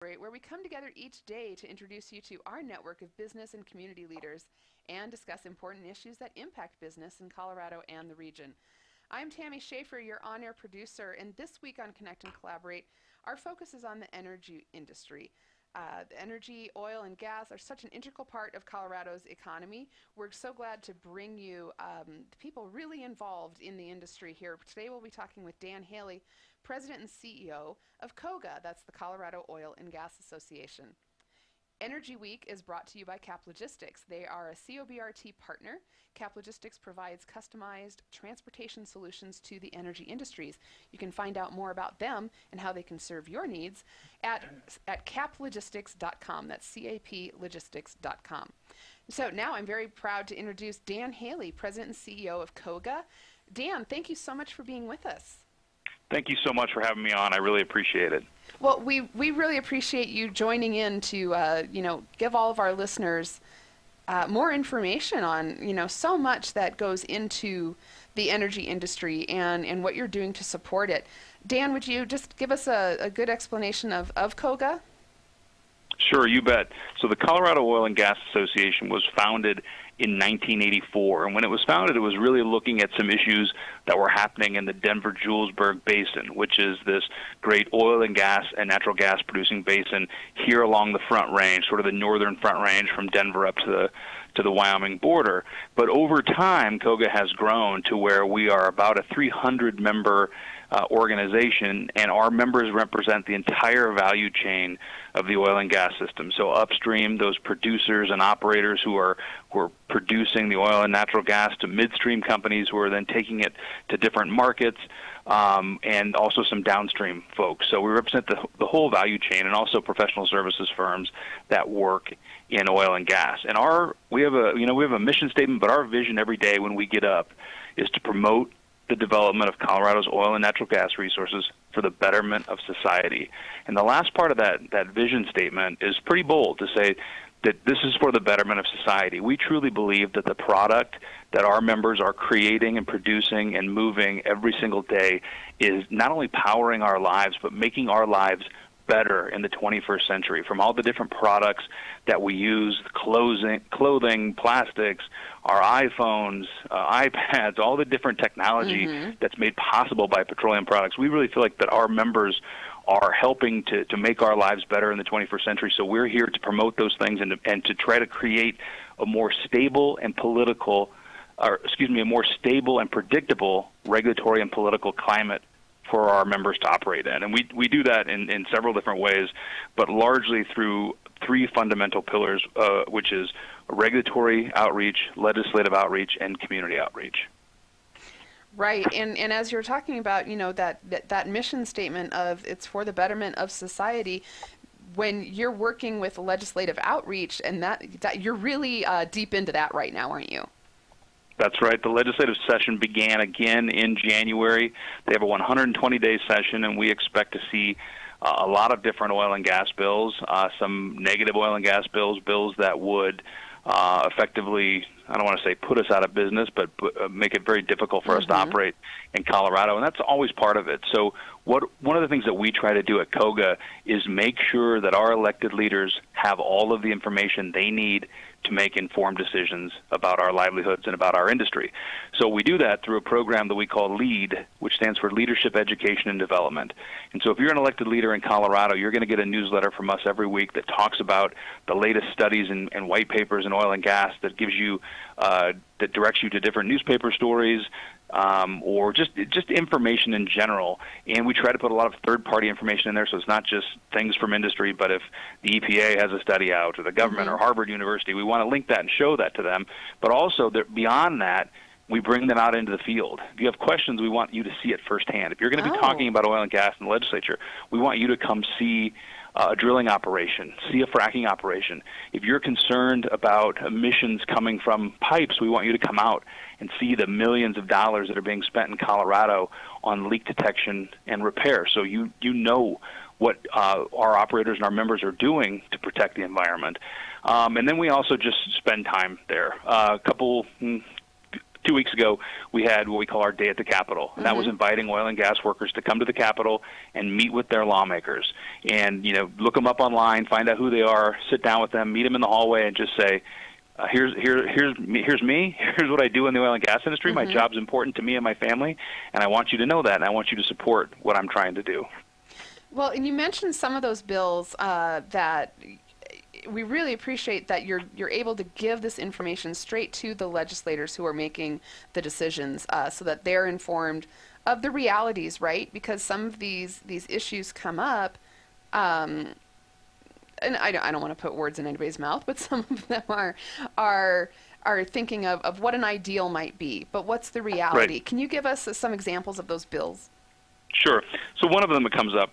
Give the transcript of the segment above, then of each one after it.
where we come together each day to introduce you to our network of business and community leaders and discuss important issues that impact business in Colorado and the region. I'm Tammy Schaefer, your on-air producer, and this week on Connect and Collaborate, our focus is on the energy industry. The energy, oil, and gas are such an integral part of Colorado's economy. We're so glad to bring you people really involved in the industry here. Today we'll be talking with Dan Haley, President and CEO of COGA, that's the Colorado Oil and Gas Association. Energy Week is brought to you by CAP Logistics. They are a COBRT partner. CAP Logistics provides customized transportation solutions to the energy industries. You can find out more about them and how they can serve your needs at caplogistics.com. That's caplogistics.com. So now I'm very proud to introduce Dan Haley, President and CEO of COGA. Dan, thank you so much for being with us. Thank you so much for having me on. I really appreciate it. Well, we really appreciate you joining in to give all of our listeners more information on so much that goes into the energy industry and what you're doing to support it. Dan, would you just give us a good explanation of COGA? Sure, you bet. So the Colorado Oil and Gas Association was founded in 1984, and when it was founded, it was really looking at some issues that were happening in the Denver-Julesburg Basin, which is this great oil and gas and natural gas producing basin here along the Front Range, sort of the northern Front Range from Denver up to the Wyoming border. But over time, COGA has grown to where we are about a 300-member organization, and our members represent the entire value chain of the oil and gas system. So upstream, those producers and operators who are producing the oil and natural gas, to midstream companies who are then taking it to different markets, and also some downstream folks. So we represent the whole value chain, and also professional services firms that work in oil and gas. And we have a mission statement, but our vision every day when we get up is to promote the development of Colorado's oil and natural gas resources for the betterment of society. And the last part of that vision statement is pretty bold, to say that this is for the betterment of society. We truly believe that the product that our members are creating and producing and moving every single day is not only powering our lives, but making our lives better in the 21st century. From all the different products that we use, clothing, plastics, our iPhones, iPads, all the different technology that's made possible by petroleum products. We really feel like that our members are helping to make our lives better in the 21st century. So we're here to promote those things and to try to create a more stable and a more stable and predictable regulatory and political climate for our members to operate in. And we do that in several different ways, but largely through three fundamental pillars, which is regulatory outreach, legislative outreach, and community outreach. Right, and as you're talking about, that mission statement of it's for the betterment of society, when you're working with legislative outreach, and that you're really deep into that right now, aren't you? That's right. The legislative session began again in January. They have a 120-day session, and we expect to see a lot of different oil and gas bills, some negative oil and gas bills that would effectively, I don't want to say put us out of business, but make it very difficult for us to operate in Colorado, and that's always part of it. So one of the things that we try to do at COGA is make sure that our elected leaders have all of the information they need to make informed decisions about our livelihoods and about our industry. So we do that through a program that we call LEAD, which stands for Leadership, Education, and Development. And so if you're an elected leader in Colorado, you're going to get a newsletter from us every week that talks about the latest studies and white papers in oil and gas, that gives you that directs you to different newspaper stories, or just information in general. And we try to put a lot of third-party information in there, so it's not just things from industry, but if the EPA has a study out, or the government, or Harvard University, we want to link that and show that to them. But also, beyond that, we bring them out into the field. If you have questions, we want you to see it firsthand. If you're going to be talking about oil and gas in the legislature, we want you to come see a drilling operation, see a fracking operation. If you're concerned about emissions coming from pipes, we want you to come out and see the millions of dollars that are being spent in Colorado on leak detection and repair. So you know what our operators and our members are doing to protect the environment. And then we also just spend time there. A couple 2 weeks ago, we had what we call our Day at the Capitol. And that was inviting oil and gas workers to come to the Capitol and meet with their lawmakers. And, look them up online, find out who they are, sit down with them, meet them in the hallway, and just say, here's me. Here's what I do in the oil and gas industry. My job's important to me and my family, and I want you to know that, and I want you to support what I'm trying to do. Well, and you mentioned some of those bills that we really appreciate that you're able to give this information straight to the legislators who are making the decisions, so that they're informed of the realities, right? Because some of these issues come up, and I don't want to put words in anybody's mouth, but some of them are thinking of what an ideal might be, but what's the reality? Right. Can you give us some examples of those bills? Sure. So one of them that comes up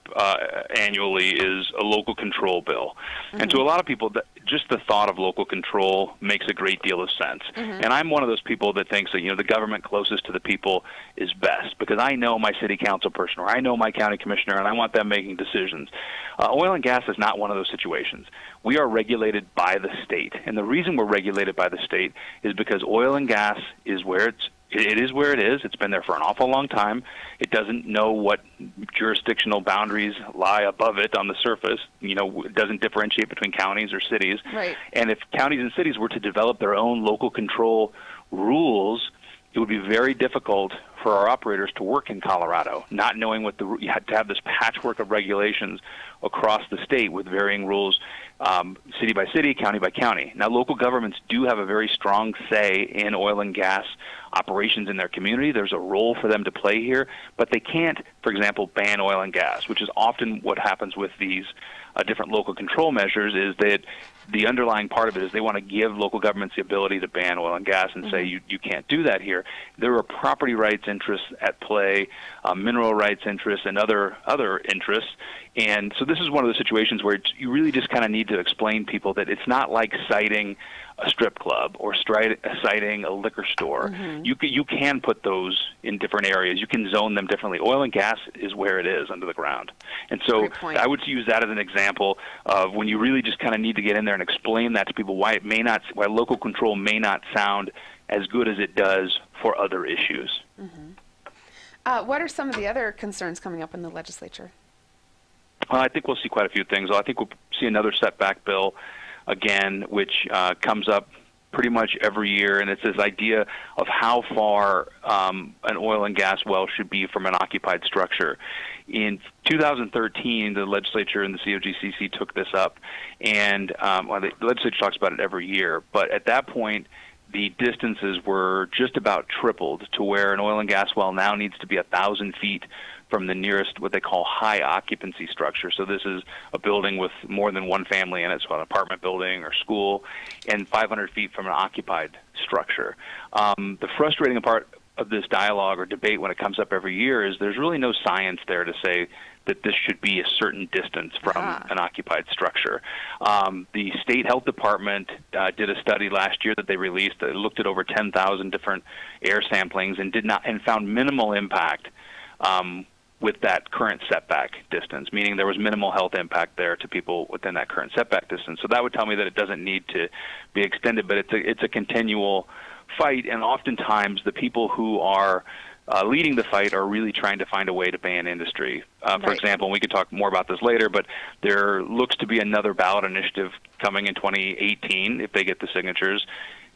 annually is a local control bill. And to a lot of people, just the thought of local control makes a great deal of sense. And I'm one of those people that thinks that, the government closest to the people is best, because I know my city council person, or I know my county commissioner, and I want them making decisions. Oil and gas is not one of those situations. We are regulated by the state. And the reason we're regulated by the state is because oil and gas is where it is where it is. It's been there for an awful long time. It doesn't know what jurisdictional boundaries lie above it on the surface. It doesn't differentiate between counties or cities. Right. And if counties and cities were to develop their own local control rules, it would be very difficult for our operators to work in Colorado, not knowing you had to have this patchwork of regulations across the state with varying rules, city by city, county by county. Now, local governments do have a very strong say in oil and gas operations in their community. There's a role for them to play here, but they can't, for example, ban oil and gas, which is often what happens with these different local control measures. Is that the underlying part of it is they want to give local governments the ability to ban oil and gas and say you can't do that here. There are property rights interests at play, mineral rights interests, and other interests. And so this is one of the situations where you really just kind of need to explain people that it's not like citing a strip club or citing a liquor store. You can put those in different areas. You can zone them differently. Oil and gas is where it is, under the ground. And so I would use that as an example of when you really just kind of need to get in there and explain that to people, why local control may not sound as good as it does for other issues. What are some of the other concerns coming up in the legislature? I think we'll see quite a few things. I think we'll see another setback bill again, which comes up pretty much every year, and it's this idea of how far an oil and gas well should be from an occupied structure. In 2013, the legislature and the COGCC took this up, and the legislature talks about it every year, but at that point, the distances were just about tripled to where an oil and gas well now needs to be 1,000 feet from the nearest what they call high occupancy structure. So this is a building with more than one family in it, so an apartment building or school, and 500 feet from an occupied structure. The frustrating part of this dialogue or debate when it comes up every year is there's really no science there to say that this should be a certain distance from an occupied structure. The state health department did a study last year that they released that looked at over 10,000 different air samplings and found minimal impact with that current setback distance, meaning there was minimal health impact there to people within that current setback distance. So that would tell me that it doesn't need to be extended, but it's a continual fight, and oftentimes the people who are leading the fight are really trying to find a way to ban industry. For example, and we could talk more about this later, but there looks to be another ballot initiative coming in 2018, if they get the signatures,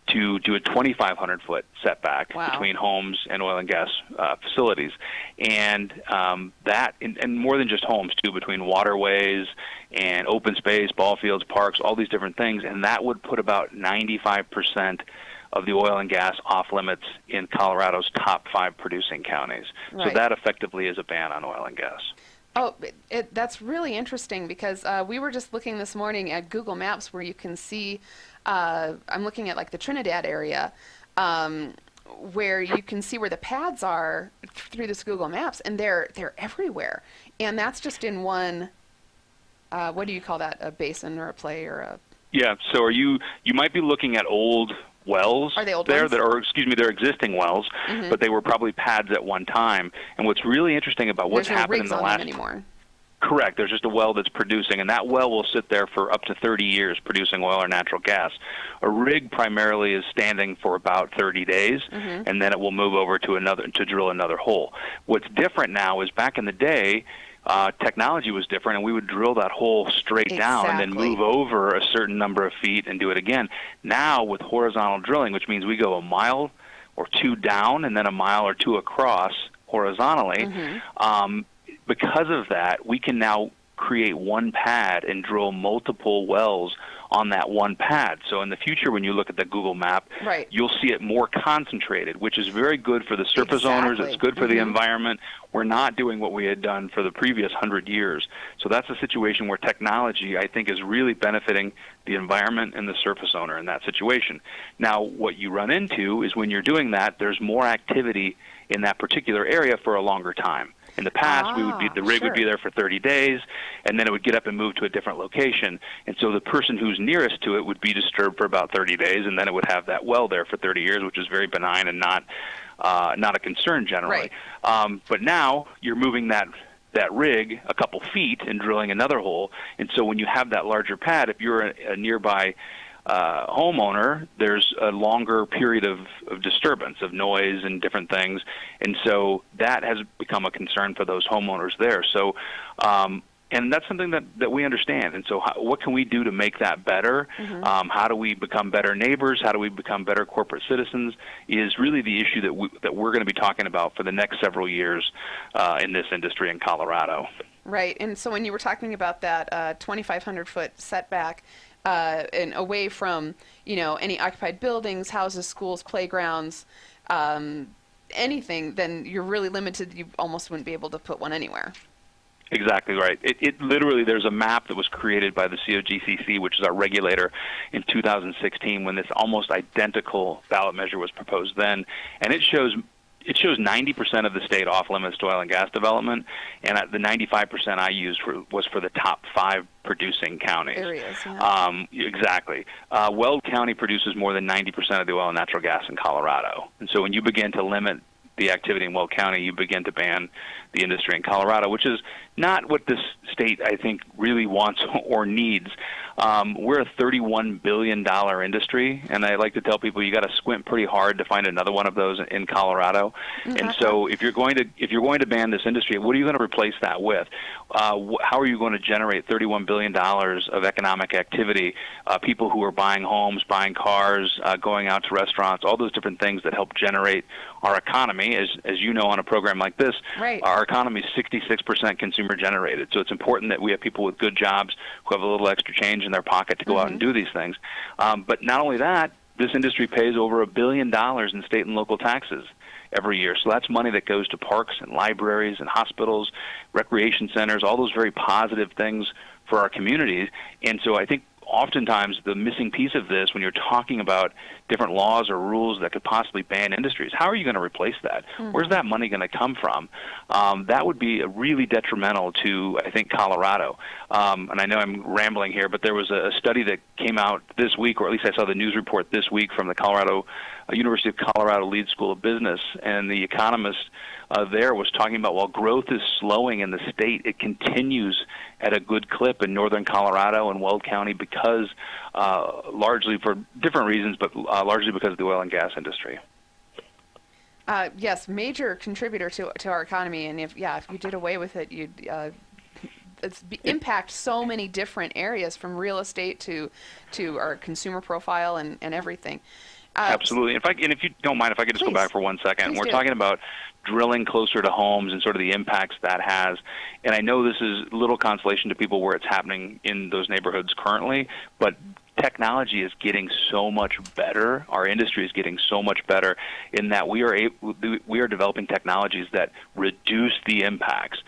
to do a 2,500-foot setback between homes and oil and gas facilities. And and more than just homes, too, between waterways and open space, ball fields, parks, all these different things. And that would put about 95% of the oil and gas off limits in Colorado's top 5 producing counties. So that effectively is a ban on oil and gas. Oh, that's really interesting, because we were just looking this morning at Google Maps where you can see, I'm looking at like the Trinidad area, where you can see where the pads are through this Google Maps, and they're everywhere. And that's just in one, what do you call that, a basin or a play or a... Yeah, so you might be looking at old wells there that are, they're existing wells, but they were probably pads at one time. And what's really interesting about what's happened in the last... anymore. Correct. There's just a well that's producing, and that well will sit there for up to 30 years producing oil or natural gas. A rig primarily is standing for about 30 days, and then it will move over to drill another hole. What's different now is back in the day, technology was different, and we would drill that hole straight down and then move over a certain number of feet and do it again. Now with horizontal drilling, which means we go a mile or two down and then a mile or two across horizontally, because of that, we can now create one pad and drill multiple wells on that one pad. So in the future, when you look at the Google map, you'll see it more concentrated, which is very good for the surface owners. It's good for the environment. We're not doing what we had done for the previous 100 years. So that's a situation where technology, I think, is really benefiting the environment and the surface owner in that situation. Now, what you run into is when you're doing that, there's more activity in that particular area for a longer time. In the past, the rig would be there for 30 days, and then it would get up and move to a different location. And so the person who's nearest to it would be disturbed for about 30 days, and then it would have that well there for 30 years, which is very benign and not a concern generally. But now you're moving that rig a couple feet and drilling another hole. And so when you have that larger pad, if you're a nearby homeowner, there's a longer period of disturbance, of noise and different things, and so that has become a concern for those homeowners there. So, and that's something that we understand. And so, what can we do to make that better? How do we become better neighbors? How do we become better corporate citizens? Is really the issue that we're going to be talking about for the next several years in this industry in Colorado. Right. And so, when you were talking about that 2,500-foot setback, and away from, any occupied buildings, houses, schools, playgrounds, anything, then you're really limited. You almost wouldn't be able to put one anywhere. Exactly right. It literally, there's a map that was created by the COGCC, which is our regulator, in 2016 when this almost identical ballot measure was proposed then, and it shows 90% of the state off limits to oil and gas development, and the 95% I used was for the top 5 producing counties. Areas, exactly. Weld County produces more than 90% of the oil and natural gas in Colorado, and so when you begin to limit the activity in Weld County, you begin to ban the industry in Colorado, which is not what this state, I think, really wants or needs. We're a $31 billion industry, and I like to tell people you got to squint pretty hard to find another one of those in Colorado. And so, if you're going to ban this industry, what are you going to replace that with? How are you going to generate $31 billion of economic activity? People who are buying homes, buying cars, going out to restaurants, all those different things that help generate our economy. As you know, on a program like this, our economy is 66% consumer generated. So it's important that we have people with good jobs who have a little extra change in their pocket to go out and do these things. But not only that, this industry pays over $1 billion in state and local taxes every year. So that's money that goes to parks and libraries and hospitals, recreation centers, all those very positive things for our communities. And so I think oftentimes the missing piece of this, when you're talking about different laws or rules that could possibly ban industries, how are you going to replace that? Where's that money going to come from? That would be really detrimental to, I think, Colorado. And I know I'm rambling here, but there was a study that came out this week, or at least I saw the news report this week from the University of Colorado Leeds School of Business, and the economist there was talking about, while growth is slowing in the state, it continues at a good clip in northern Colorado and Weld County because largely for different reasons, but largely because of the oil and gas industry. Yes, major contributor to our economy, and if you did away with it, you'd impact so many different areas, from real estate to our consumer profile and everything. Absolutely. And if you don't mind, if I could just go back for 1 second. We're talking about drilling closer to homes and sort of the impacts that has. And I know this is little consolation to people where it's happening in those neighborhoods currently, but technology is getting so much better. Our industry is getting so much better in that we are developing technologies that reduce the impacts.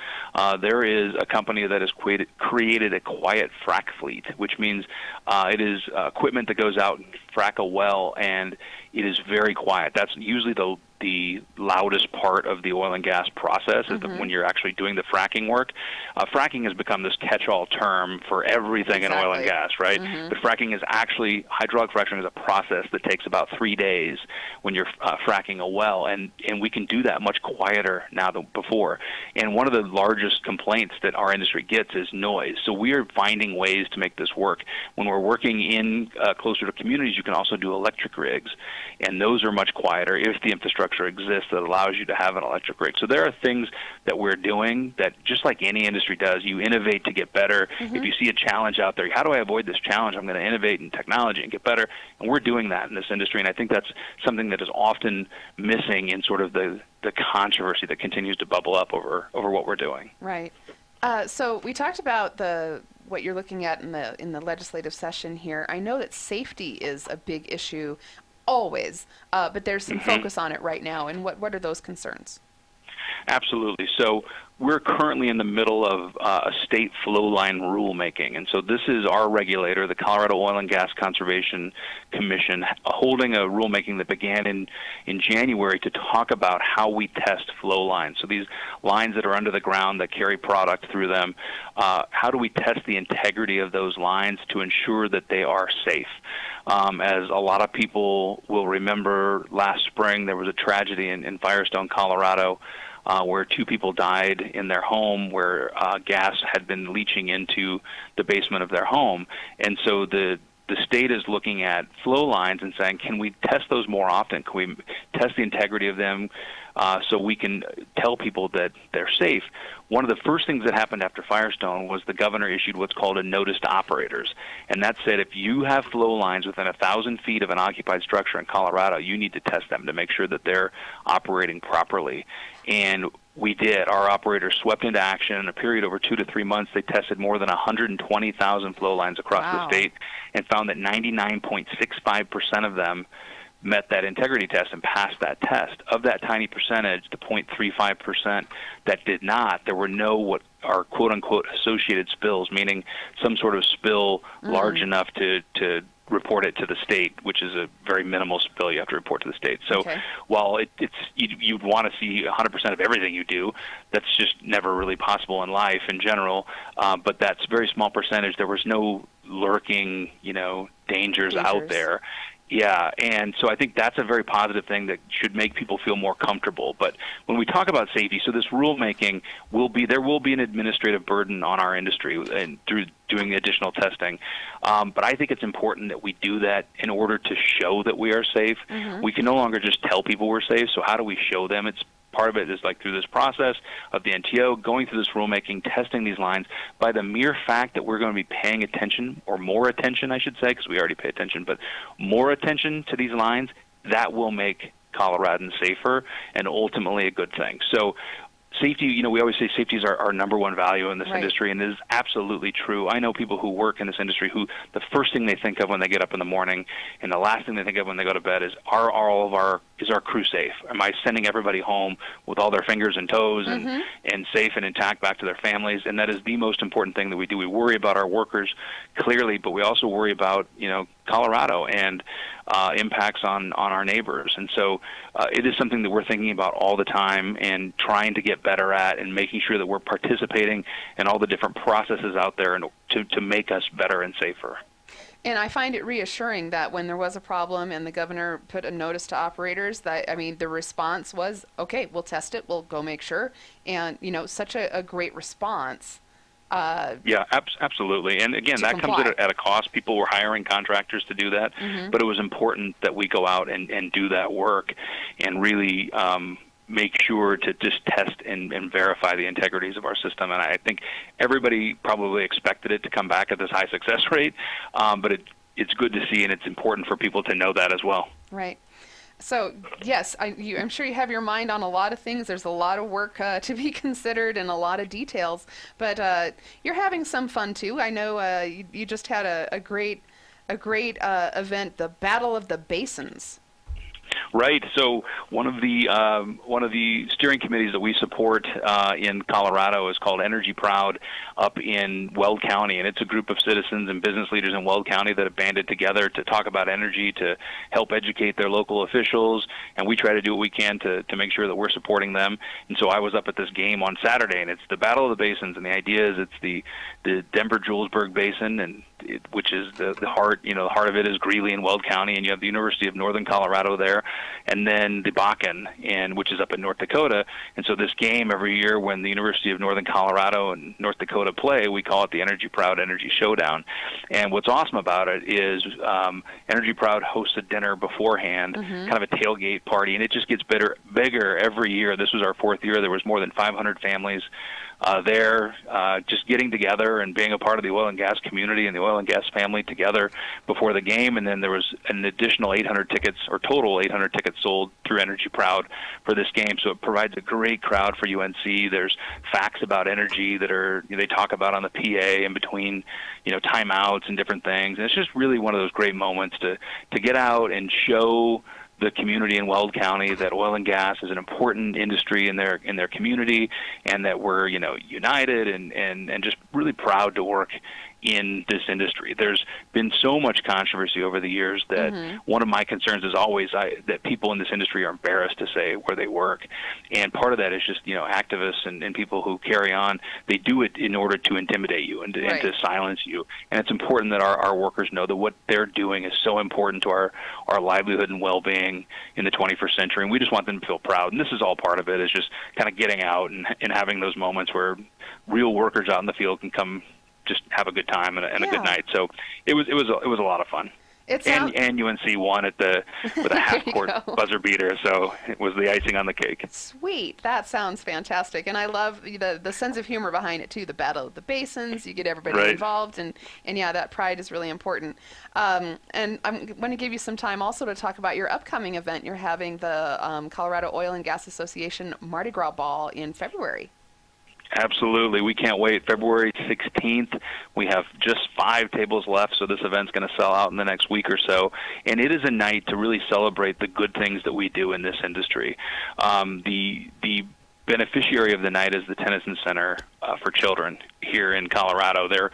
There is a company that has created a quiet frac fleet, which means it is equipment that goes out and frack a well, and it is very quiet. That's usually the the loudest part of the oil and gas process is when you're actually doing the fracking work. Fracking has become this catch-all term for everything in oil and gas, right? But fracking is actually, hydraulic fracturing is a process that takes about 3 days when you're fracking a well, and we can do that much quieter now than before. And one of the largest complaints that our industry gets is noise. So we are finding ways to make this work. When we're working in closer to communities, you can also do electric rigs, and those are much quieter if the infrastructure exists that allows you to have an electric rig. So there are things that we're doing that, just like any industry does, you innovate to get better. If you see a challenge out there, how do I avoid this challenge? I'm going to innovate in technology and get better. And we're doing that in this industry, and I think that's something that is often missing in sort of the controversy that continues to bubble up over what we're doing. Right. So we talked about what you're looking at in the legislative session here. I know that safety is a big issue always, but there's some focus on it right now. And what are those concerns? Absolutely. So we're currently in the middle of a state flow line rulemaking. And so this is our regulator, the Colorado Oil and Gas Conservation Commission, holding a rulemaking that began in January to talk about how we test flow lines. So these lines that are under the ground that carry product through them, how do we test the integrity of those lines to ensure that they are safe? As a lot of people will remember, last spring there was a tragedy in Firestone, Colorado, where 2 people died in their home where gas had been leaching into the basement of their home. And so the state is looking at flow lines and saying, can we test those more often? Can we test the integrity of them so we can tell people that they're safe? One of the first things that happened after Firestone was the governor issued what's called a notice to operators. And that said, if you have flow lines within 1,000 feet of an occupied structure in Colorado, you need to test them to make sure that they're operating properly. And we did. Our operators swept into action. In a period over 2 to 3 months, they tested more than 120,000 flow lines across the state and found that 99.65% of them met that integrity test and passed that test. Of that tiny percentage, the 0.35% that did not, there were no what are quote-unquote associated spills, meaning some sort of spill large enough to report it to the state, which is a very minimal spill you have to report to the state. So while you'd want to see 100% of everything you do, that's just never really possible in life in general. But that's a very small percentage. There was no lurking, dangers out there. Yeah, and so I think that's a very positive thing that should make people feel more comfortable. But when we talk about safety, so this rulemaking there will be an administrative burden on our industry and through doing additional testing. But I think it's important that we do that in order to show that we are safe. We can no longer just tell people we're safe, so how do we show them? Part of it is like through this process of the NTO, going through this rulemaking, testing these lines. By the mere fact that we're going to be paying attention, or more attention, I should say, because we already pay attention, but more attention to these lines, that will make Coloradans safer and ultimately a good thing. So safety, we always say safety is our number one value in this industry, and it is absolutely true. I know people who work in this industry who the first thing they think of when they get up in the morning and the last thing they think of when they go to bed is, is our crew safe? Am I sending everybody home with all their fingers and toes and safe and intact back to their families? And that is the most important thing that we do. We worry about our workers, clearly, but we also worry about, Colorado and impacts on our neighbors. And so it is something that we're thinking about all the time and trying to get better at, and making sure that we're participating in all the different processes out there and to make us better and safer. And I find it reassuring that when there was a problem and the governor put a notice to operators, the response was, okay, we'll test it, we'll go make sure. And, such a great response. Yeah, absolutely. And again, that comes at a cost. People were hiring contractors to do that, but it was important that we go out and do that work and really make sure to just test and verify the integrities of our system. And I think everybody probably expected it to come back at this high success rate, but it's good to see, and it's important for people to know that as well. Right. So, yes, I'm sure you have your mind on a lot of things. There's a lot of work to be considered and a lot of details, but you're having some fun too. I know you just had a great event, the Battle of the Basins. Right. So one of the steering committees that we support in Colorado is called Energy Proud up in Weld County, and it's a group of citizens and business leaders in Weld County that have banded together to talk about energy, to help educate their local officials, and we try to do what we can to make sure that we're supporting them. And so I was up at this game on Saturday, and it's the Battle of the Basins, and the idea is it's the Denver-Julesburg Basin, and which is the heart. The heart of it is Greeley in Weld County, and you have the University of Northern Colorado there, and then the Bakken, which is up in North Dakota. And so this game every year, when the University of Northern Colorado and North Dakota play, we call it the Energy Proud Energy Showdown. And what's awesome about it is Energy Proud hosts a dinner beforehand, kind of a tailgate party, and it just gets bigger every year. This was our 4th year. There was more than 500 families there, just getting together and being a part of the oil and gas community and the oil and gas family together before the game. And then there was an additional 800 tickets, or total 800 tickets sold through Energy Proud for this game. So it provides a great crowd for UNC. There's facts about energy that they talk about on the PA in between, timeouts and different things. And it's just really one of those great moments to get out and show the community in Weld County that oil and gas is an important industry in their community, and that we're united and just really proud to work in this industry. There's been so much controversy over the years that one of my concerns is always that people in this industry are embarrassed to say where they work. And part of that is just, activists and people who carry on, they do it in order to intimidate you and to silence you. And it's important that our workers know that what they're doing is so important to our livelihood and well-being in the 21st century. And we just want them to feel proud. And this is all part of it, is just kind of getting out and having those moments where real workers out in the field can come just have a good time and a good night. So it was a lot of fun. And UNC won with a half-court buzzer beater, so it was the icing on the cake. Sweet. That sounds fantastic. And I love the sense of humor behind it, too. The Battle of the Basins, you get everybody involved, and yeah, that pride is really important. And I'm going to give you some time also to talk about your upcoming event. You're having the Colorado Oil and Gas Association Mardi Gras Ball in February. Absolutely. We can't wait. February 16th, we have just 5 tables left, so this event's going to sell out in the next week or so. And it is a night to really celebrate the good things that we do in this industry. The beneficiary of the night is the Tennyson Center for Children here in Colorado. They're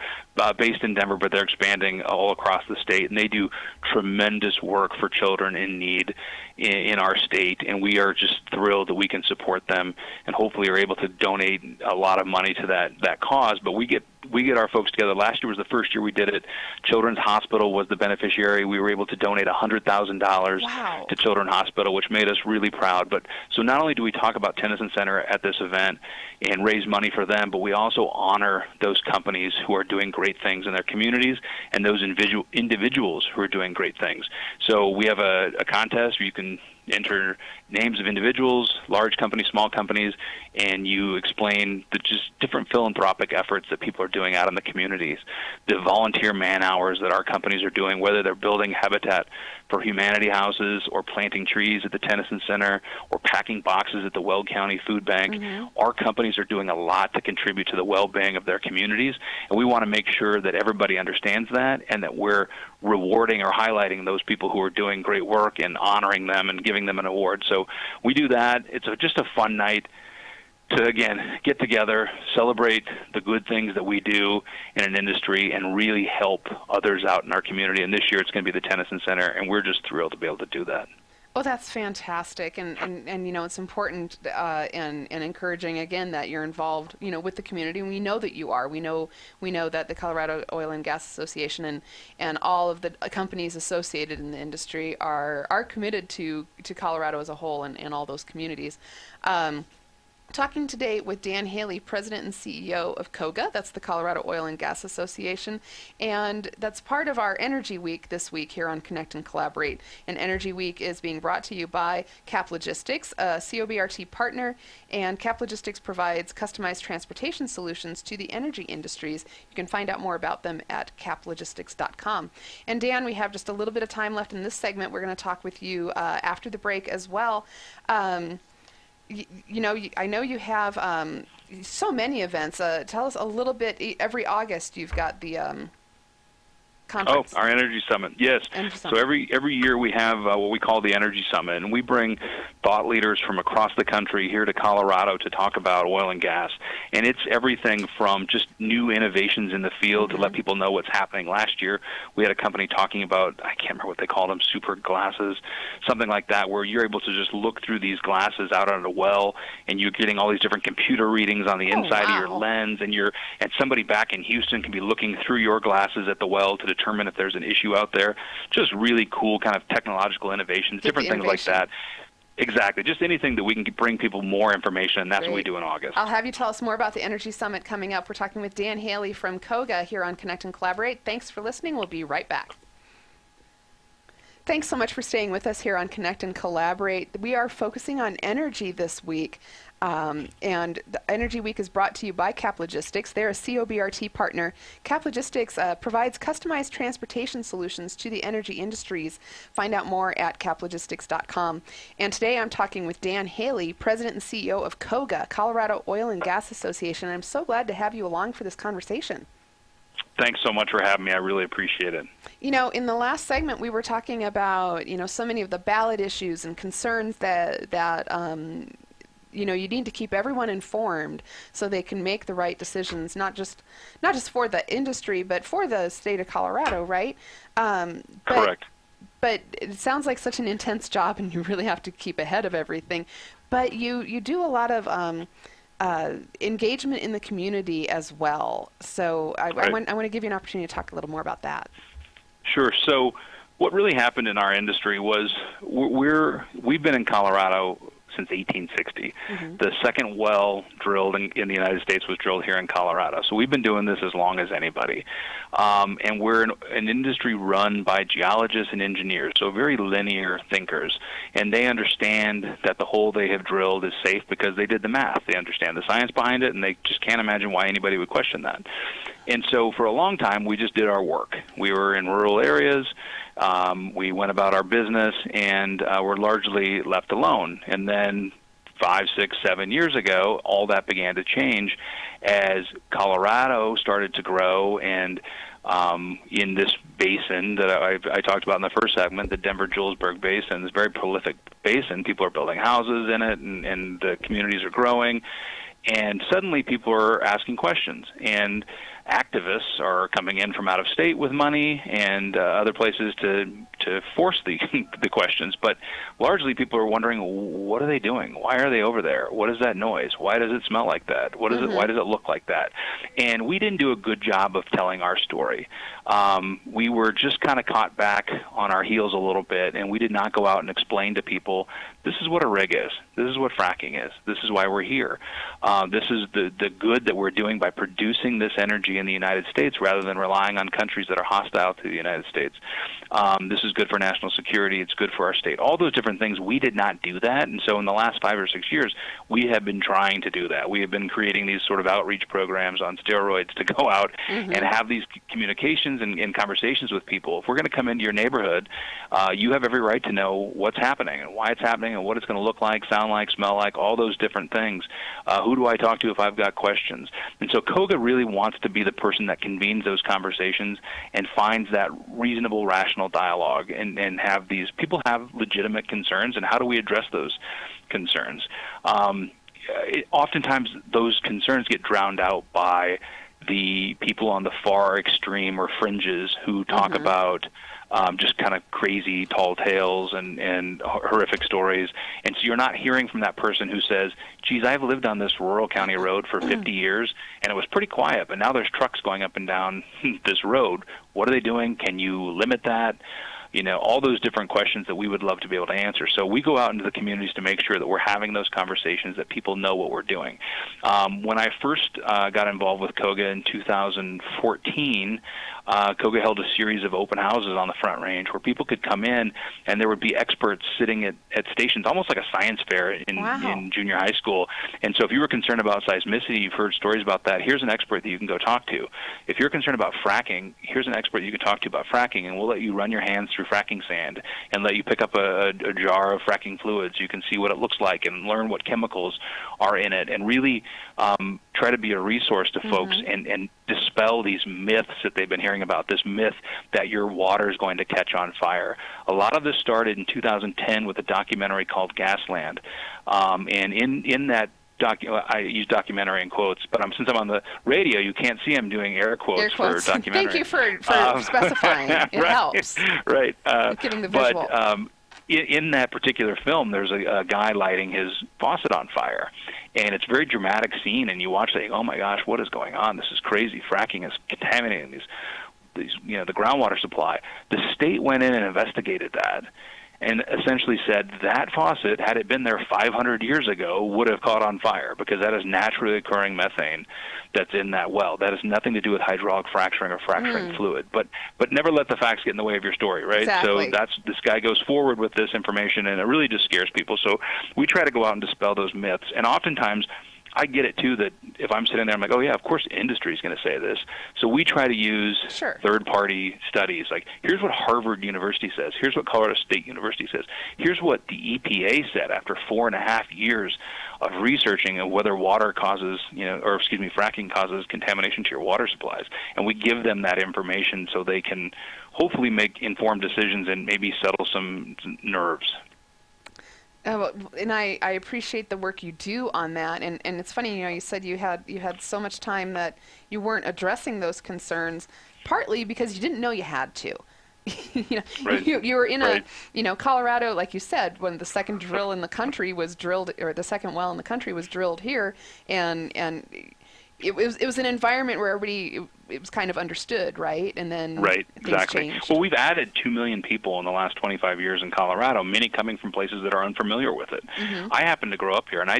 based in Denver, but they're expanding all across the state, and they do tremendous work for children in need in our state, and we are just thrilled that we can support them and hopefully are able to donate a lot of money to that cause. But we get our folks together. Last year was the first year we did it. Children's Hospital was the beneficiary. We were able to donate $100,000 to Children's Hospital, which made us really proud. But so not only do we talk about Tennyson Center at this event and raise money for them, but we also honor those companies who are doing great things in their communities and those individuals who are doing great things. So we have a contest where you can enter names of individuals, large companies, small companies, and you explain the just different philanthropic efforts that people are doing out in the communities, the volunteer man hours that our companies are doing, whether they're building Habitat for Humanity houses or planting trees at the Tennyson Center or packing boxes at the Weld County Food Bank. Our companies are doing a lot to contribute to the well-being of their communities, and we want to make sure that everybody understands that and that we're rewarding or highlighting those people who are doing great work and honoring them and giving them an award. So we do that. It's just a fun night to, again, get together, celebrate the good things that we do in an industry, and really help others out in our community. And this year it's going to be the Tennyson Center, and we're just thrilled to be able to do that. Well, that's fantastic, and it's important and encouraging again that you're involved, with the community. And we know that you are. We know that the Colorado Oil and Gas Association and all of the companies associated in the industry are committed to Colorado as a whole and all those communities. Talking today with Dan Haley, President and CEO of COGA, that's the Colorado Oil and Gas Association, and that's part of our Energy Week this week here on Connect and Collaborate. And Energy Week is being brought to you by CAP Logistics, a COBRT partner, and CAP Logistics provides customized transportation solutions to the energy industries. You can find out more about them at caplogistics.com. And Dan, we have just a little bit of time left in this segment. We're going to talk with you after the break as well. I know you have so many events. Tell us a little bit. Every August, you've got the conference. Oh, our Energy Summit, yes. Energy So Summit. every year we have what we call the Energy Summit, and we bring thought leaders from across the country here to Colorado to talk about oil and gas. And it's everything from just new innovations in the field to let people know what's happening. Last year, we had a company talking about, I can't remember what they called them, super glasses, something like that, where you're able to just look through these glasses out on a well, and you're getting all these different computer readings on the inside of your lens, and somebody back in Houston can be looking through your glasses at the well to determine if there's an issue out there. Just really cool kind of technological innovations, different things like that. Exactly. Just anything that we can bring people more information, and that's what we do in August. I'll have you tell us more about the Energy Summit coming up. We're talking with Dan Haley from COGA here on Connect and Collaborate. Thanks for listening. We'll be right back. Thanks so much for staying with us here on Connect and Collaborate. We are focusing on energy this week. And the Energy Week is brought to you by CAP Logistics. They're a COBRT partner. CAP Logistics provides customized transportation solutions to the energy industries. Find out more at caplogistics.com. And today I'm talking with Dan Haley, President and CEO of COGA, Colorado Oil and Gas Association. I'm so glad to have you along for this conversation. Thanks so much for having me. I really appreciate it. You know, in the last segment, we were talking about, so many of the ballot issues and concerns that you need to keep everyone informed so they can make the right decisions, not just for the industry, but for the state of Colorado, right? Correct. But it sounds like such an intense job, and you really have to keep ahead of everything. But you do a lot of engagement in the community as well. So I want to give you an opportunity to talk a little more about that. Sure. So what really happened in our industry was we've been in Colorado since 1860. The second well drilled in the United States was drilled here in Colorado. So we've been doing this as long as anybody. And we're an industry run by geologists and engineers, so very linear thinkers. And they understand that the hole they have drilled is safe because they did the math. They understand the science behind it, and they just can't imagine why anybody would question that. And so for a long time, we just did our work. We were in rural areas. We went about our business, and were largely left alone. And then 5, 6, 7 years ago, all that began to change as Colorado started to grow, and in this basin that I talked about in the first segment, the Denver-Julesburg Basin, is a very prolific basin. People are building houses in it, and the communities are growing. And suddenly people are asking questions, and activists are coming in from out of state with money and other places to force the questions. But largely people are wondering, what are they doing? Why are they over there? What is that noise? Why does it smell like that? What is it? Why does it look like that? And we didn't do a good job of telling our story. We were just kind of caught back on our heels a little bit, and we did not go out and explain to people, this is what a rig is. This is what fracking is. This is why we're here. This is the good that we're doing by producing this energy in the United States rather than relying on countries that are hostile to the United States. This is good for national security. It's good for our state. All those different things, we did not do that. And so in the last 5 or 6 years, we have been trying to do that. We have been creating these sort of outreach programs on steroids to go out and have these communications and conversations with people. If we're going to come into your neighborhood, you have every right to know what's happening and why it's happening and what it's going to look like, sound like, smell like, all those different things. Who do I talk to if I've got questions? And so COGA really wants to be the person that convenes those conversations and finds that reasonable, rational dialogue and have these people have legitimate concerns, and how do we address those concerns? Oftentimes those concerns get drowned out by the people on the far extreme or fringes who talk about just kind of crazy tall tales and horrific stories. And so you're not hearing from that person who says, geez, I've lived on this rural county road for 50 years, and it was pretty quiet, but now there's trucks going up and down this road. What are they doing? Can you limit that? All those different questions that we would love to be able to answer. So we go out into the communities to make sure that we're having those conversations, that people know what we're doing. When I first got involved with COGA in 2014, COGA held a series of open houses on the Front Range where people could come in, and there would be experts sitting at stations, almost like a science fair in junior high school. And so if you were concerned about seismicity, you've heard stories about that, here's an expert that you can go talk to. If you're concerned about fracking, here's an expert you can talk to about fracking, and we'll let you run your hands through through fracking sand and let you pick up a jar of fracking fluids. You can see what it looks like and learn what chemicals are in it, and really try to be a resource to folks and dispel these myths that they've been hearing about, this myth that your water is going to catch on fire. A lot of this started in 2010 with a documentary called Gasland. And in that I use documentary in quotes, but since I'm on the radio, you can't see I'm doing air quotes for documentary. Thank you for specifying. It helps. Right. Getting the visual. But in that particular film, there's a guy lighting his faucet on fire. And it's a very dramatic scene, and you watch it, oh my gosh, what is going on? This is crazy. Fracking is contaminating these the groundwater supply. The state went in and investigated that, and essentially said that faucet, had it been there 500 years ago, would have caught on fire, because that is naturally occurring methane that's in that well. That has nothing to do with hydraulic fracturing or fracturing fluid. But never let the facts get in the way of your story, right? Exactly. So this guy goes forward with this information, and it really just scares people. So we try to go out and dispel those myths. And oftentimes, I get it too, that if I'm sitting there, I'm like, oh yeah, of course industry is going to say this. So we try to use third-party studies. Like, here's what Harvard University says. Here's what Colorado State University says. Here's what the EPA said after 4.5 years of researching of whether water causes, fracking causes contamination to your water supplies. And we give them that information so they can hopefully make informed decisions and maybe settle some nerves. And I appreciate the work you do on that. And it's funny, you said you had so much time that you weren't addressing those concerns, partly because you didn't know you had to. You were in Colorado, like you said, when the second drill in the country was drilled, or the second well in the country was drilled here, and it was an environment where everybody, it was kind of understood, right? And then things changed. Well, we've added 2 million people in the last 25 years in Colorado, many coming from places that are unfamiliar with it. I happened to grow up here, and I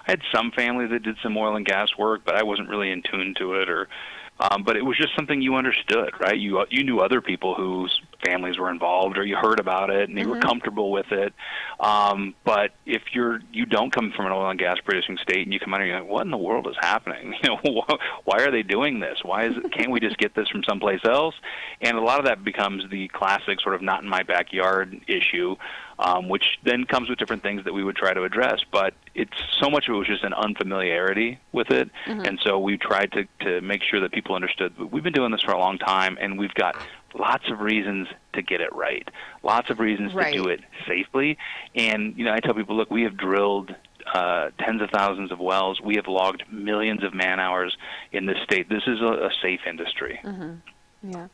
had some family that did some oil and gas work, but I wasn't really in tune to it, but it was just something you understood, right? You knew other people whose families were involved, or you heard about it, and you were comfortable with it. But if you don't come from an oil and gas producing state, and you come out and you're like, what in the world is happening? Why are they doing this? Can't we just get this from someplace else? And a lot of that becomes the classic sort of not in my backyard issue, which then comes with different things that we would try to address. But so much of it was just an unfamiliarity with it. And so we tried to make sure that people understood. We've been doing this for a long time, and we've got lots of reasons to get it right, lots of reasons to do it safely. And, I tell people, look, we have drilled tens of thousands of wells. We have logged millions of man-hours in this state. This is a safe industry. Yeah.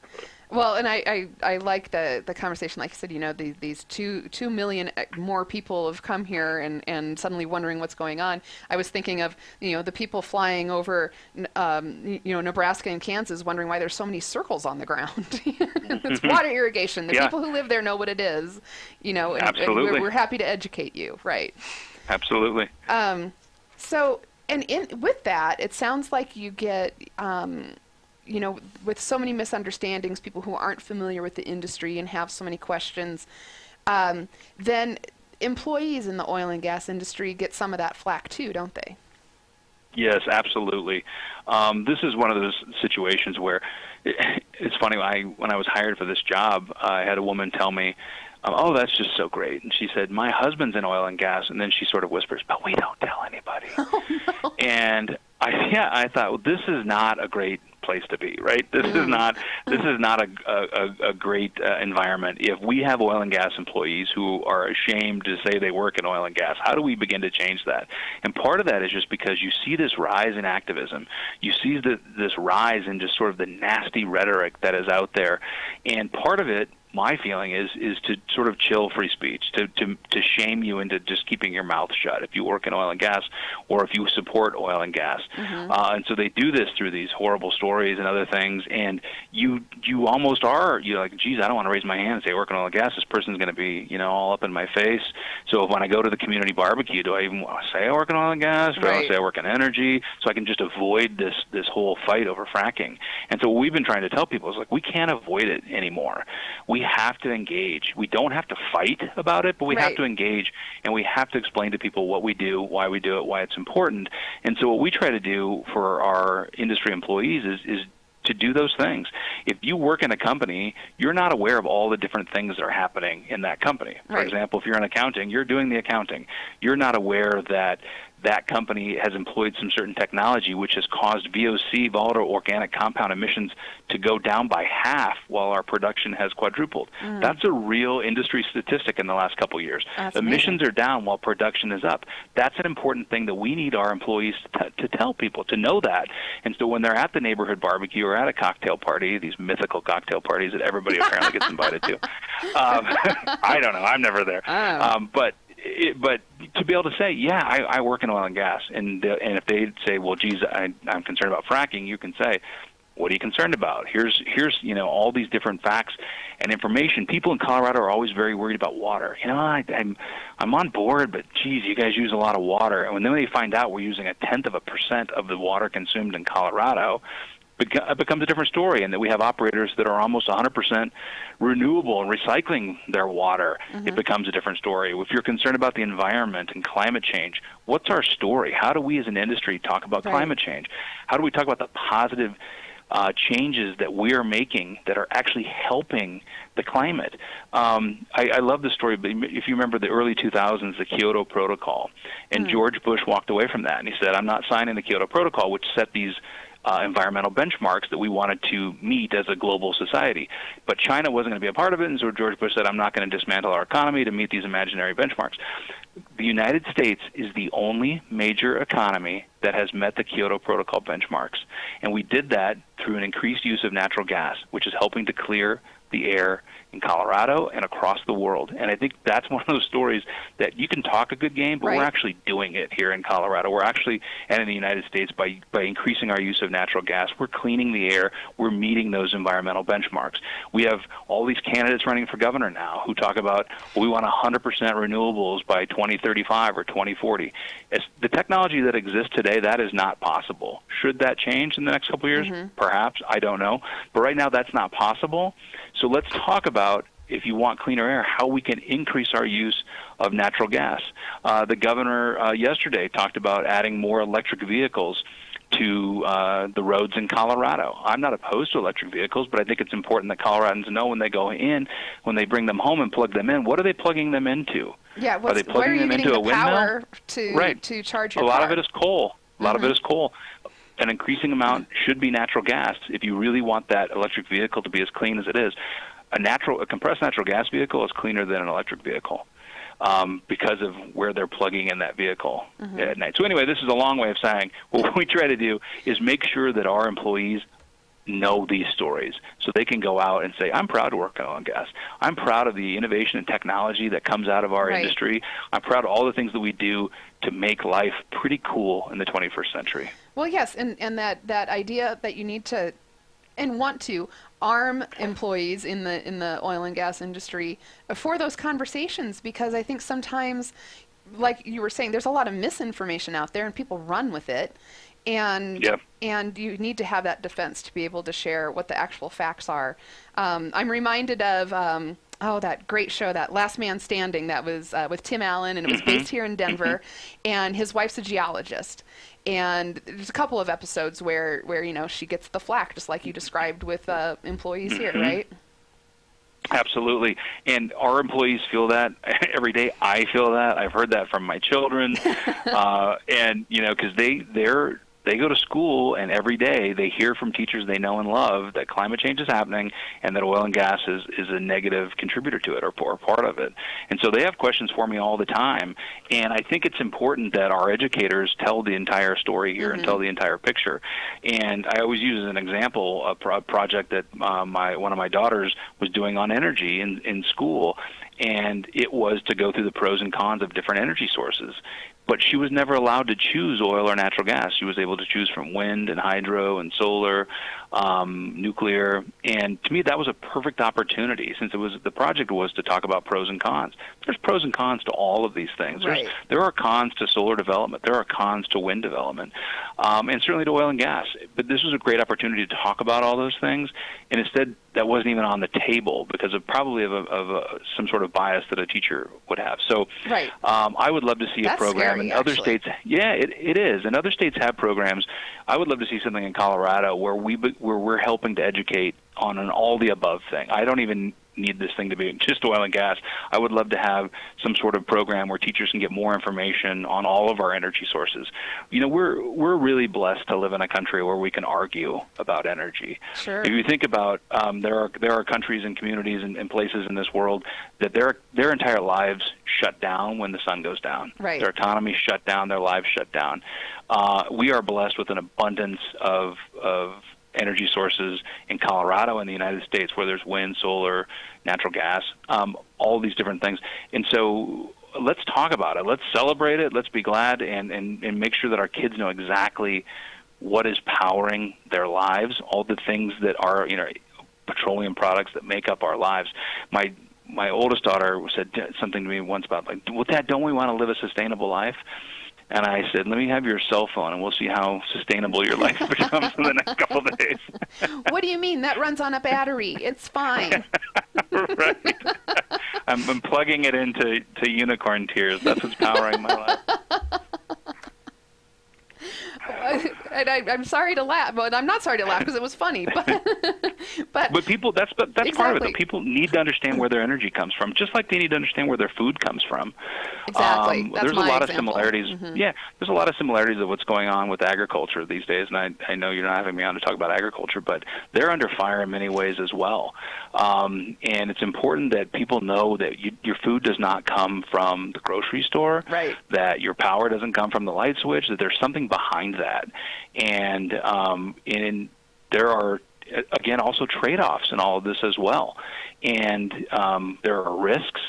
Well, and I like the conversation. Like you said, these 2 million more people have come here and suddenly wondering what's going on. I was thinking of, the people flying over, Nebraska and Kansas, wondering why there's so many circles on the ground. It's water irrigation. The people who live there know what it is, and we're happy to educate you. Right. Absolutely. So, and with that, it sounds like you get, with so many misunderstandings, people who aren't familiar with the industry and have so many questions, then employees in the oil and gas industry get some of that flack too, don't they? Yes, absolutely. This is one of those situations where it's funny. When I was hired for this job, I had a woman tell me, oh, that's just so great. And she said, my husband's in oil and gas. And then she sort of whispers, but we don't tell anybody. Oh, no. And I thought, well, this is not a great place to be, right? This is not a great environment. If we have oil and gas employees who are ashamed to say they work in oil and gas, how do we begin to change that? And part of that is just because you see this rise in activism. You see this rise in just sort of the nasty rhetoric that is out there. And part of it, my feeling is to sort of chill free speech, to shame you into just keeping your mouth shut if you work in oil and gas or if you support oil and gas. And so they do this through these horrible stories and other things, and you almost are, you're like, geez, I don't want to raise my hand and say I work in oil and gas. This person's going to be, all up in my face. So when I go to the community barbecue, do I even want to say I work in oil and gas? Do I want to say I work in energy? So I can just avoid this whole fight over fracking. And so what we've been trying to tell people is, like, we can't avoid it anymore. We have to engage. We don't have to fight about it, but we have to engage, and we have to explain to people what we do, why we do it, why it's important. And so what we try to do for our industry employees is to do those things. If you work in a company, you're not aware of all the different things that are happening in that company. For example, if you're in accounting, you're doing the accounting. You're not aware that that company has employed some certain technology which has caused VOC, volatile organic compound emissions, to go down by half while our production has quadrupled. That's a real industry statistic in the last couple of years. Emissions are down while production is up. That's an important thing that we need our employees to tell people, to know that. And so when they're at the neighborhood barbecue or at a cocktail party, these mythical cocktail parties that everybody apparently gets invited to, I don't know, I'm never there. But to be able to say, yeah, I work in oil and gas, and if they say, well, geez, I'm concerned about fracking, you can say, what are you concerned about? Here's all these different facts and information. People in Colorado are always very worried about water. I'm on board, but geez, you guys use a lot of water. And then they find out we're using 0.1% of the water consumed in Colorado, it becomes a different story, and that we have operators that are almost 100% renewable and recycling their water. It becomes a different story. If you're concerned about the environment and climate change, what's our story? How do we as an industry talk about climate change? How do we talk about the positive changes that we are making that are actually helping the climate? I love the story, but if you remember the early 2000s, the Kyoto Protocol, and George Bush walked away from that, and he said, I'm not signing the Kyoto Protocol, which set these environmental benchmarks that we wanted to meet as a global society. But China wasn't going to be a part of it, and so George Bush said, I'm not going to dismantle our economy to meet these imaginary benchmarks. The United States is the only major economy that has met the Kyoto Protocol benchmarks. And we did that through an increased use of natural gas, which is helping to clear the air in Colorado and across the world. And I think that's one of those stories that you can talk a good game, but we're actually doing it here in Colorado. We're actually, and in the United States, by increasing our use of natural gas, we're cleaning the air, we're meeting those environmental benchmarks. We have all these candidates running for governor now who talk about, well, we want 100% renewables by 2035 or 2040. It's the technology that exists today, that is not possible. Should that change in the next couple of years? Perhaps, I don't know. But right now, that's not possible. So let's talk about, if you want cleaner air, how we can increase our use of natural gas. The governor yesterday talked about adding more electric vehicles to the roads in Colorado. I'm not opposed to electric vehicles, but I think it's important that Coloradans know when they go in, when they bring them home and plug them in, what are they plugging them into? Yeah, are they plugging them into a windmill? To charge your car? A lot of it is coal. A lot of it is coal. An increasing amount should be natural gas if you really want that electric vehicle to be as clean as it is. A compressed natural gas vehicle is cleaner than an electric vehicle because of where they're plugging in that vehicle at night. So anyway, this is a long way of saying what we try to do is make sure that our employees know these stories so they can go out and say, I'm proud to work in oil and gas. I'm proud of the innovation and technology that comes out of our industry. I'm proud of all the things that we do to make life pretty cool in the 21st century. Well, yes, and that idea that you need to and want to arm employees in the oil and gas industry for those conversations, because I think sometimes, like you were saying, there's a lot of misinformation out there and people run with it. And you need to have that defense to be able to share what the actual facts are. I'm reminded of that great show, that Last Man Standing, that was with Tim Allen, and it was based here in Denver, and his wife's a geologist. And there's a couple of episodes where she gets the flack, just like you described with employees here, right? Absolutely. And our employees feel that every day. I feel that. I've heard that from my children. And, because they go to school, and every day they hear from teachers they know and love that climate change is happening and that oil and gas is a negative contributor to it or part of it. And so they have questions for me all the time. And I think it's important that our educators tell the entire story here and tell the entire picture. And I always use as an example a project that one of my daughters was doing on energy in school. And it was to go through the pros and cons of different energy sources. But she was never allowed to choose oil or natural gas. She was able to choose from wind and hydro and solar, nuclear. And to me, that was a perfect opportunity, since the project was to talk about pros and cons. There's pros and cons to all of these things. There are cons to solar development. There are cons to wind development, and certainly to oil and gas. But this was a great opportunity to talk about all those things, and instead that wasn't even on the table because of probably some sort of bias that a teacher would have. So right. I would love to see That's a program scary, in other actually. states. Yeah, it is. And other states have programs. I would love to see something in Colorado where we're helping to educate on an all the above thing. I don't even need this thing to be just oil and gas. I would love to have some sort of program where teachers can get more information on all of our energy sources. You know, we're really blessed to live in a country where we can argue about energy. Sure. If you think about there are countries and communities and places in this world that their entire lives shut down when the sun goes down. Right. Their economy shut down, their lives shut down. We are blessed with an abundance of energy sources in Colorado and the United States where there's wind, solar, natural gas, all these different things. And so let's talk about it. Let's celebrate it. Let's be glad and make sure that our kids know exactly what is powering their lives, all the things that are, you know, petroleum products that make up our lives. My oldest daughter said something to me once about, like, well, Dad, don't we want to live a sustainable life? And I said, let me have your cell phone, and we'll see how sustainable your life becomes in the next couple of days. What do you mean? That runs on a battery. It's fine. Right. I'm plugging it into unicorn tears. That's what's powering my life. And I'm sorry to laugh, but I'm not sorry to laugh because it was funny. But people, that's exactly. part of it. Though. People need to understand where their energy comes from, just like they need to understand where their food comes from. Exactly. That's there's my a lot example. of similarities. Mm-hmm. Yeah, there's a lot of similarities of what's going on with agriculture these days. And I know you're not having me on to talk about agriculture, but they're under fire in many ways as well. And it's important that people know that your food does not come from the grocery store. Right. That your power doesn't come from the light switch. That there's something behind that. And there are, again, also trade-offs in all of this as well. And there are risks,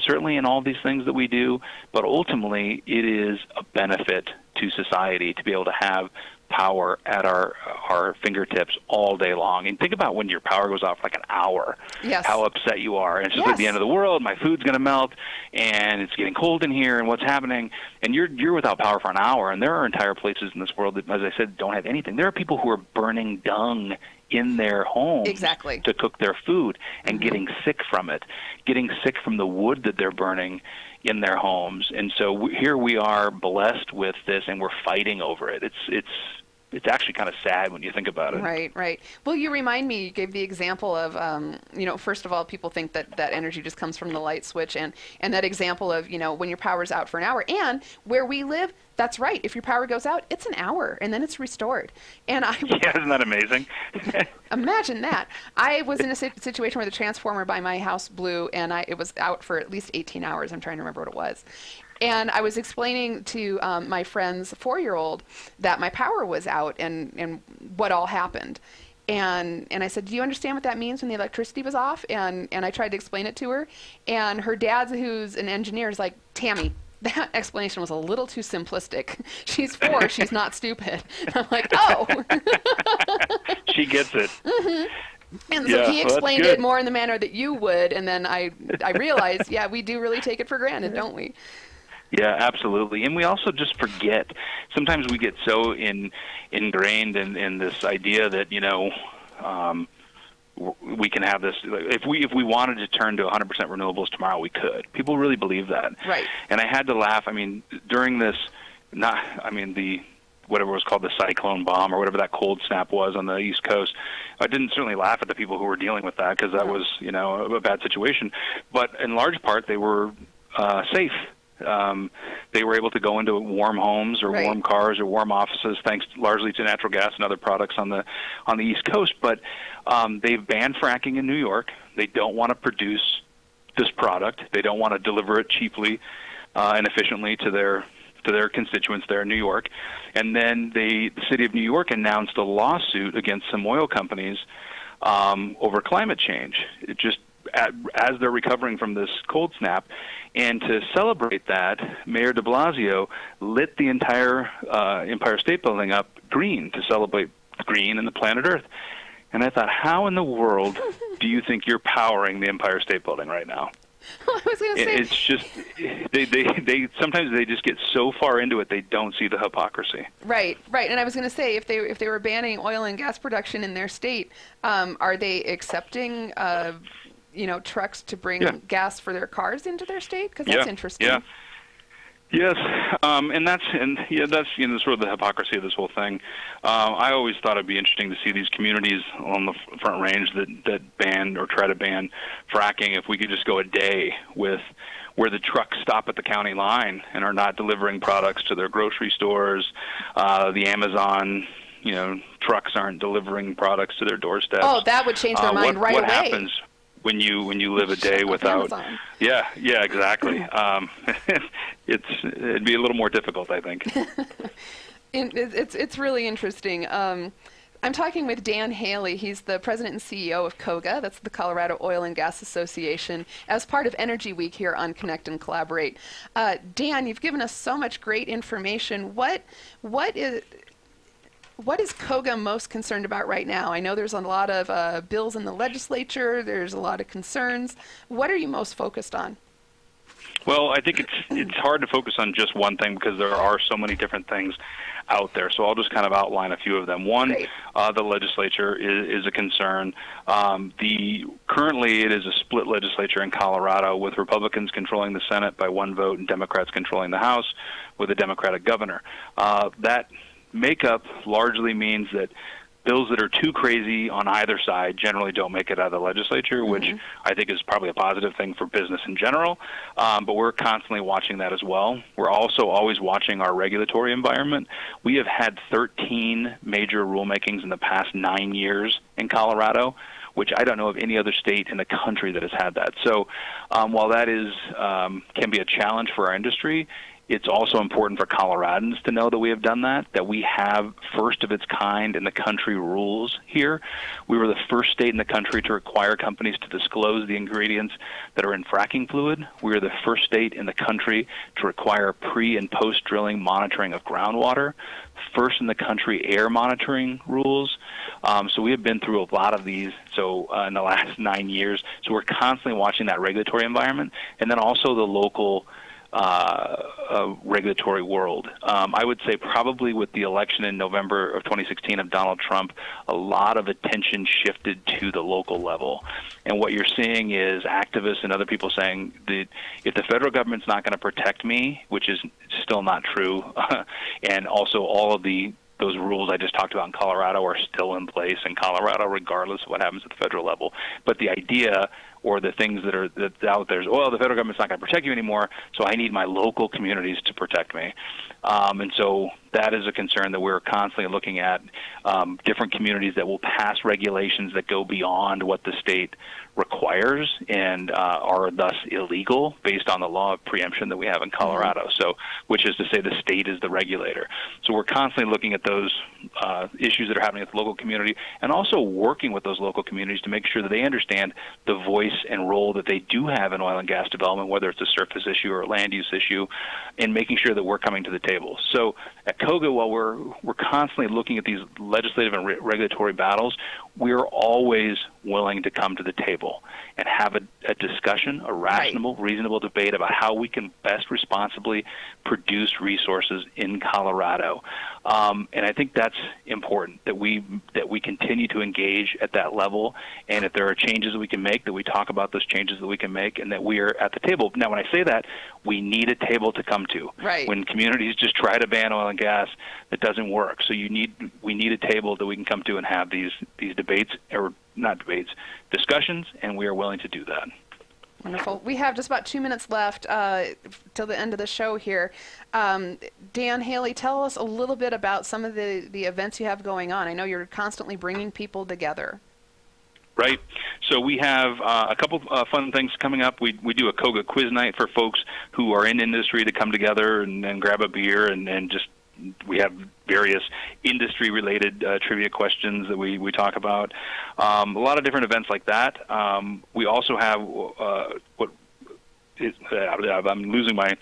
certainly in all these things that we do, but ultimately it is a benefit to society to be able to have power at our fingertips all day long. And think about when your power goes off like an hour, yes. how upset you are. And it's just like the end of the world, my food's going to melt, and it's getting cold in here, and what's happening? And you're without power for an hour, and there are entire places in this world that, as I said, don't have anything. There are people who are burning dung in their homes exactly. to cook their food and getting sick from it, getting sick from the wood that they're burning in their homes. And so here we are blessed with this, and we're fighting over it. It's actually kind of sad when you think about it. Right, right. Well, you remind me, you gave the example of, first of all, people think that energy just comes from the light switch, and that example of, when your power's out for an hour. And where we live, that's right. If your power goes out, it's an hour, and then it's restored. And yeah, isn't that amazing? Imagine that. I was in a situation where the transformer by my house blew, and it was out for at least 18 hours. I'm trying to remember what it was. And I was explaining to my friend's 4-year-old that my power was out and what all happened. And I said, do you understand what that means when the electricity was off? And I tried to explain it to her. And her dad, who's an engineer, is like, Tammy, that explanation was a little too simplistic. She's 4. She's not stupid. And I'm like, oh. She gets it. Mm-hmm. And so he explained it more in the manner that you would. And then I realized, yeah, we do really take it for granted, don't we? Yeah, absolutely. And we also just forget. Sometimes we get so ingrained in this idea that, we can have this. If we wanted to turn to 100% renewables tomorrow, we could. People really believe that. Right. And I had to laugh. I mean, during this, whatever was called the cyclone bomb or whatever that cold snap was on the East Coast, I didn't certainly laugh at the people who were dealing with that because that was, a bad situation. But in large part, they were safe. They were able to go into warm homes or warm cars or warm offices, thanks largely to natural gas and other products on the East Coast. But they've banned fracking in New York. They don't want to produce this product. They don't want to deliver it cheaply and efficiently to their constituents there in New York. And then the city of New York announced a lawsuit against some oil companies over climate change. It just as they're recovering from this cold snap. And to celebrate that, Mayor de Blasio lit the entire Empire State Building up green to celebrate green and the planet Earth. And I thought, how in the world do you think you're powering the Empire State Building right now? Well, I was going to say, it's just they sometimes they just get so far into it they don't see the hypocrisy. right, right. And I was going to say, if they were banning oil and gas production in their state, are they accepting trucks to bring gas for their cars into their state? Because that's interesting. Yeah. Yes, and that's sort of the hypocrisy of this whole thing. I always thought it'd be interesting to see these communities on the Front Range that ban or try to ban fracking. If we could just go a day with where the trucks stop at the county line and are not delivering products to their grocery stores, the Amazon trucks aren't delivering products to their doorsteps. Oh, that would change their mind right away. What happens when you live a day without? Yeah, exactly. It'd be a little more difficult, I think. It's really interesting. I'm talking with Dan Haley. He's the president and CEO of COGA. That's the Colorado Oil and Gas Association, as part of Energy Week here on Connect and Collaborate. Dan, you've given us so much great information. What is COGA most concerned about right now? I know there's a lot of bills in the legislature. There's a lot of concerns. What are you most focused on? Well, I think it's hard to focus on just one thing because there are so many different things out there. So I'll just kind of outline a few of them. One, the legislature is a concern. Currently it is a split legislature in Colorado with Republicans controlling the Senate by one vote and Democrats controlling the House with a Democratic governor. That makeup largely means that bills that are too crazy on either side generally don't make it out of the legislature, which I think is probably a positive thing for business in general. But we're constantly watching that as well. We're also always watching our regulatory environment. We have had 13 major rulemakings in the past 9 years in Colorado, which I don't know of any other state in the country that has had that. So while that can be a challenge for our industry, it's also important for Coloradans to know that we have done that we have first of its kind in the country rules here. We were the first state in the country to require companies to disclose the ingredients that are in fracking fluid. We are the first state in the country to require pre- and post-drilling monitoring of groundwater. First in the country air monitoring rules. So we have been through a lot of these in the last 9 years. So we're constantly watching that regulatory environment and then also the local regulatory world. I would say probably with the election in November of 2016 of Donald Trump, a lot of attention shifted to the local level. And what you're seeing is activists and other people saying that if the federal government's not going to protect me, which is still not true, and also all of those rules I just talked about in Colorado are still in place in Colorado, regardless of what happens at the federal level. But the idea or the things that's out there is, well, the federal government's not going to protect you anymore, so I need my local communities to protect me. And so that is a concern that we're constantly looking at, different communities that will pass regulations that go beyond what the state requires and are thus illegal based on the law of preemption that we have in Colorado. So, which is to say the state is the regulator. So we're constantly looking at those issues that are happening at the local community and also working with those local communities to make sure that they understand the voice and role that they do have in oil and gas development, whether it's a surface issue or a land use issue, and making sure that we're coming to the table. So at COGA, while we're constantly looking at these legislative and regulatory battles, we're always willing to come to the table and have a discussion, a rational, reasonable debate about how we can best responsibly produce resources in Colorado. And I think that's important, that we continue to engage at that level, and if there are changes that we can make, that we talk about those changes that we can make, and that we are at the table. Now, when I say that, we need a table to come to. Right. When communities just try to ban oil and gas, it doesn't work. So we need a table that we can come to and have these debates, or not debates, discussions, and we are willing to do that. Wonderful. We have just about 2 minutes left till the end of the show here. Dan Haley, tell us a little bit about some of the events you have going on. I know you're constantly bringing people together. Right. So we have a couple fun things coming up. We do a COGA quiz night for folks who are in industry to come together and grab a beer and just we have various industry-related trivia questions that we talk about. A lot of different events like that. We also have what I'm losing my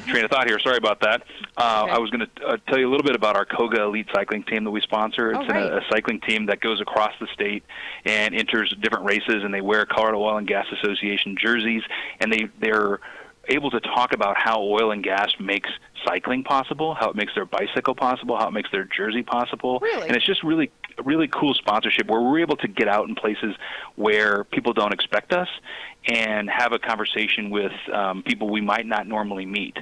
train of thought here. Sorry about that. I was going to tell you a little bit about our COGA Elite Cycling Team that we sponsor. It's a cycling team that goes across the state and enters different races, and they wear Colorado Oil and Gas Association jerseys, and they're able to talk about how oil and gas makes cycling possible, how it makes their bicycle possible, how it makes their jersey possible. Really? And it's just really cool sponsorship where we're able to get out in places where people don't expect us and have a conversation with people we might not normally meet.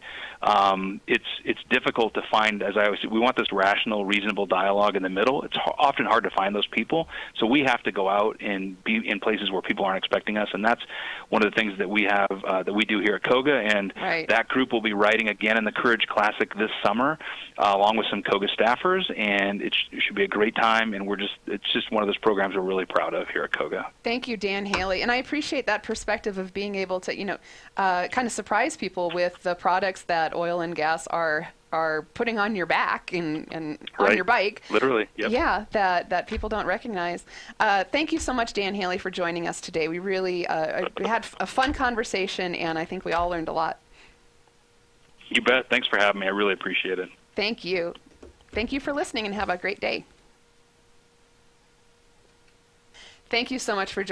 It's difficult to find, as I always say, we want this rational, reasonable dialogue in the middle. It's often hard to find those people, so we have to go out and be in places where people aren't expecting us, and that's one of the things that we have that we do here at COGA, and that group will be riding again in the Courage Classic this summer, along with some COGA staffers, and it should be a great time, and it's just one of those programs we're really proud of here at COGA. Thank you, Dan Haley, and I appreciate that perspective of being able to, kind of surprise people with the products that oil and gas are putting on your back and on your bike. Literally, yep. Yeah, that people don't recognize. Thank you so much, Dan Haley, for joining us today. We really we had a fun conversation, and I think we all learned a lot. You bet. Thanks for having me. I really appreciate it. Thank you. Thank you for listening, and have a great day. Thank you so much for joining.